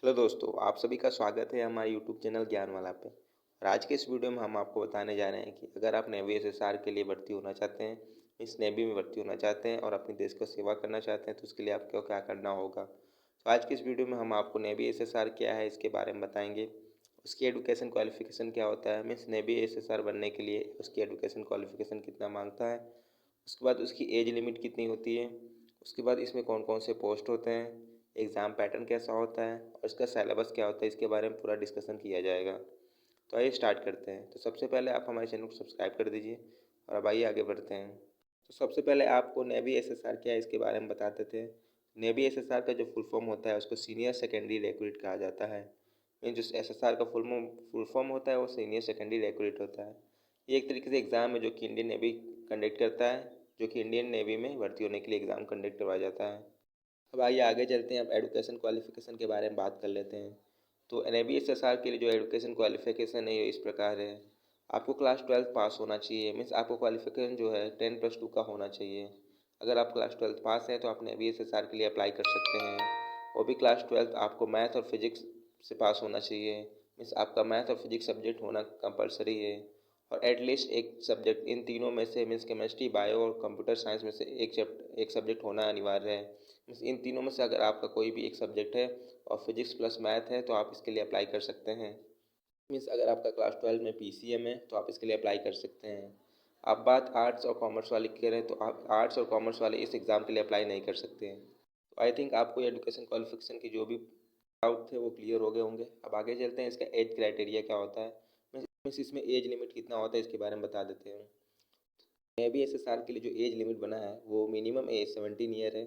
Hello दोस्तों, आप सभी का स्वागत है हमारे यूट्यूब चैनल ज्ञानवाला पे। और आज के इस वीडियो में हम आपको बताने जा रहे हैं कि अगर आप नेवी एसएसआर के लिए भर्ती होना चाहते हैं, इस नेवी में भर्ती होना चाहते हैं और अपने देश को सेवा करना चाहते हैं तो उसके लिए आपको क्या करना होगा। तो आज की इस वीडियो में हम आपको नेवी एसएसआर क्या है इसके बारे में बताएंगे। उसकी एजुकेशन क्वालिफिकेशन क्या होता है, मीन्स नेवी एसएसआर बनने के लिए उसकी एजुकेशन क्वालिफिकेशन कितना मांगता है। उसके बाद उसकी एज लिमिट कितनी होती है। उसके बाद इसमें कौन कौन से पोस्ट होते हैं, एग्ज़ाम पैटर्न कैसा होता है और इसका सिलेबस क्या होता है, इसके बारे में पूरा डिस्कशन किया जाएगा। तो आइए स्टार्ट करते हैं। तो सबसे पहले आप हमारे चैनल को सब्सक्राइब कर दीजिए और अब आइए आगे बढ़ते हैं। तो सबसे पहले आपको नेवी एसएसआर क्या है इसके बारे में बता देते हैं। नेवी एसएसआर का जो फुल फॉर्म होता है उसको सीनियर सेकेंडरी रिक्रूट कहा जाता है। मीन जो एसएसआर का फुल फॉर्म होता है वो सीनियर सेकेंडरी रिक्रूट होता है। ये एक तरीके से एग्ज़ाम है जो कि इंडियन नेवी कंडक्ट करता है, जो कि इंडियन नेवी में भर्ती होने के लिए एग्ज़ाम कंडक्ट करवाया जाता है। अब आइए आगे चलते हैं, अब एजुकेशन क्वालिफिकेशन के बारे में बात कर लेते हैं। तो एनएबी एसएसआर के लिए जो एजुकेशन क्वालिफिकेशन है ये इस प्रकार है। आपको क्लास 12 पास होना चाहिए, मीन्स आपको क्वालिफिकेशन जो है 10+2 का होना चाहिए। अगर आप क्लास 12 पास हैं तो आप एनएबी एसएसआर के लिए अप्लाई कर सकते हैं। वो भी क्लास 12 आपको मैथ और फिजिक्स से पास होना चाहिए, मीन्स आपका मैथ और फिजिक्स सब्जेक्ट होना कंपलसरी है। और एटलीस्ट एक सब्जेक्ट इन तीनों में से, मीन्स केमिस्ट्री, बायो और कंप्यूटर साइंस में से एक सब्जेक्ट होना अनिवार्य है। मीन्स इन तीनों में से अगर आपका कोई भी एक सब्जेक्ट है और फिजिक्स प्लस मैथ है तो आप इसके लिए अप्लाई कर सकते हैं। मीन्स अगर आपका क्लास 12 में पीसीएम है तो आप इसके लिए अप्लाई कर सकते हैं। आप बात आर्ट्स और कॉमर्स वाले की करें तो आप आर्ट्स और कॉमर्स वाले इस एग्ज़ाम के लिए अप्लाई नहीं कर सकते हैं। तो आई थिंक आपको एजुकेशन क्वालिफिकेशन की जो भी डाउट थे वो क्लियर हो गए होंगे। अब आगे चलते हैं, इसका एज क्राइटेरिया क्या होता है, मीन्स इसमें एज लिमिट कितना होता है इसके बारे में बता देते हैं। मे बी एसएसआर के लिए जो एज लिमिट बना है वो मिनिमम एज 17 ईयर है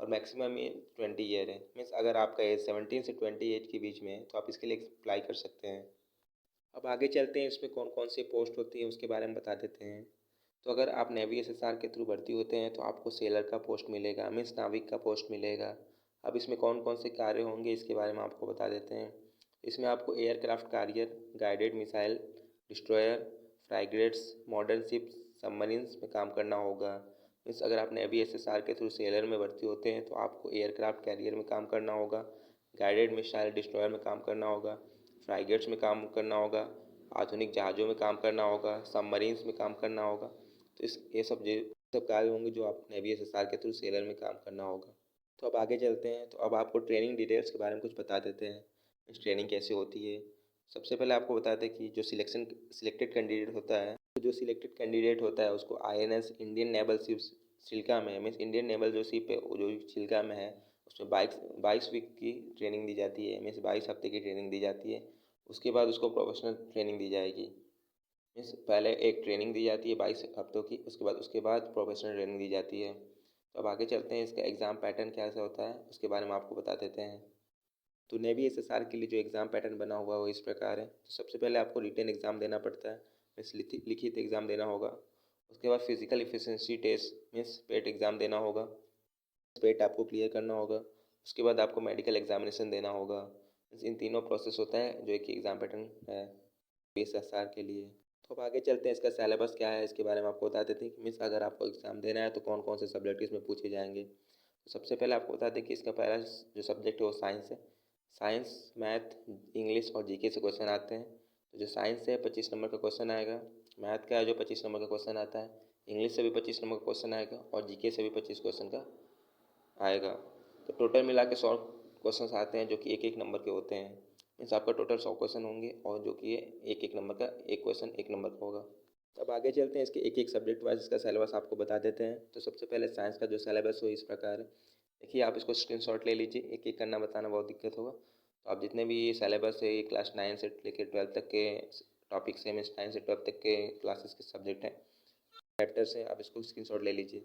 और मैक्सिमम एज 20 ईयर है। मीन्स अगर आपका एज 17 से 20 एज के बीच में है तो आप इसके लिए अप्लाई कर सकते हैं। अब आगे चलते हैं, इसमें कौन कौन सी पोस्ट होती है उसके बारे में बता देते हैं। तो अगर आप नेवी एसएसआर के थ्रू भर्ती होते हैं तो आपको सेलर का पोस्ट मिलेगा, मीन्स नाविक का पोस्ट मिलेगा। अब इसमें कौन कौन से कार्य होंगे इसके बारे में आपको बता देते हैं। इसमें आपको aircraft carrier, guided missile destroyer, frigates, modern ships, submarines में काम करना होगा। मीन्स अगर आप नेवी एसएसआर के थ्रू सेलर में भर्ती होते हैं तो आपको एयरक्राफ्ट कैरियर में काम करना होगा, गाइडेड मिसाइल डिस्ट्रॉयर में काम करना होगा, फ्रैगेट्स में काम करना होगा, आधुनिक जहाज़ों में काम करना होगा, सबमरीन्स में काम करना होगा। तो इस ये सब कार्य होंगे जो आप नेवी एसएसआर के थ्रू सेलर में काम करना होगा। तो अब आगे चलते हैं, तो अब आपको ट्रेनिंग डिटेल्स के बारे में कुछ बता देते हैं। इस ट्रेनिंग कैसे होती है। सबसे पहले आपको बता दें कि जो सिलेक्टेड कैंडिडेट होता है, तो जो सिलेक्टेड कैंडिडेट होता है उसको INS Indian naval ships Chilka में, मीन्स इंडियन नेवल जो शिप है वो जो चिल्का में है उसमें 22 वीक की ट्रेनिंग दी जाती है, मीन्स 22 हफ्ते की ट्रेनिंग दी जाती है। उसके बाद उसको प्रोफेशनल ट्रेनिंग दी जाएगी। मीन्स पहले एक ट्रेनिंग दी जाती है 22 हफ्तों की, उसके बाद प्रोफेशनल ट्रेनिंग दी जाती है। तो अब आगे चलते हैं, इसका एग्ज़ाम पैटर्न कैसा होता है उसके बारे में आपको बता देते हैं। तो नेवी एसएसआर के लिए जो एग्ज़ाम पैटर्न बना हुआ है वो इस प्रकार है। तो सबसे पहले आपको रिटन एग्ज़ाम देना पड़ता है, मीन्स लिखित एग्ज़ाम देना होगा। उसके बाद फिजिकल एफिशिएंसी टेस्ट मीन्स पेट एग्ज़ाम देना होगा, पेट आपको क्लियर करना होगा। उसके बाद आपको मेडिकल एग्जामिनेशन देना होगा। इन तीनों प्रोसेस होता है जो एक एग्ज़ाम पैटर्न है एसएसआर के लिए। तो अब आगे चलते हैं, इसका सिलेबस क्या है इसके बारे में आपको बता देते हैं कि मीन्स अगर आपको एग्ज़ाम देना है तो कौन कौन से सब्जेक्ट इसमें पूछे जाएंगे। तो सबसे पहले आपको बता दें कि इसका पहला जो सब्जेक्ट है वो साइंस है। साइंस, मैथ, इंग्लिश और जीके से क्वेश्चन आते हैं। तो जो साइंस है 25 नंबर का क्वेश्चन आएगा, मैथ का है जो 25 नंबर का क्वेश्चन आता है, इंग्लिश से भी 25 नंबर का क्वेश्चन आएगा और जीके से भी 25 क्वेश्चन का आएगा। तो टोटल मिला के 100 क्वेश्चन आते हैं जो कि एक एक नंबर के होते हैं। मीन्स आपका टोटल 100 क्वेश्चन होंगे और जो कि ये एक एक नंबर का एक क्वेश्चन एक नंबर का होगा। तो अब आगे चलते हैं, इसके एक एक सब्जेक्ट वाइज इसका सिलेबस आपको बता देते हैं। तो सबसे पहले साइंस का जो सिलेबस हो इस प्रकार है। देखिए आप इसको स्क्रीनशॉट ले लीजिए, एक एक करना बताना बहुत दिक्कत होगा। तो आप जितने भी सिलेबस है ये क्लास 9 से लेकर 12 तक के टॉपिक्स हैं, मीन्स 9 से 12 तक के क्लासेस के सब्जेक्ट हैं, चैप्टर्स हैं, आप इसको स्क्रीनशॉट ले लीजिए।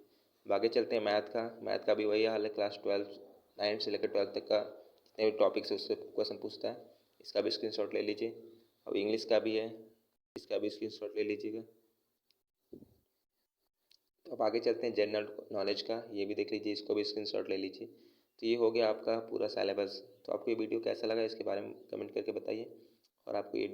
अब आगे चलते हैं मैथ का भी वही हाल है, क्लास 12 9 से लेकर 12 तक का जितने भी टॉपिक्स है उससे क्वेश्चन पूछता है, इसका भी स्क्रीनशॉट ले लीजिए। अब इंग्लिश का भी है, इसका भी स्क्रीनशॉट ले लीजिएगा। तो अब आगे चलते हैं जनरल नॉलेज का, ये भी देख लीजिए, इसको भी स्क्रीनशॉट ले लीजिए। तो ये हो गया आपका पूरा सिलेबस। तो आपको ये वीडियो कैसा लगा इसके बारे में कमेंट करके बताइए और आपको ये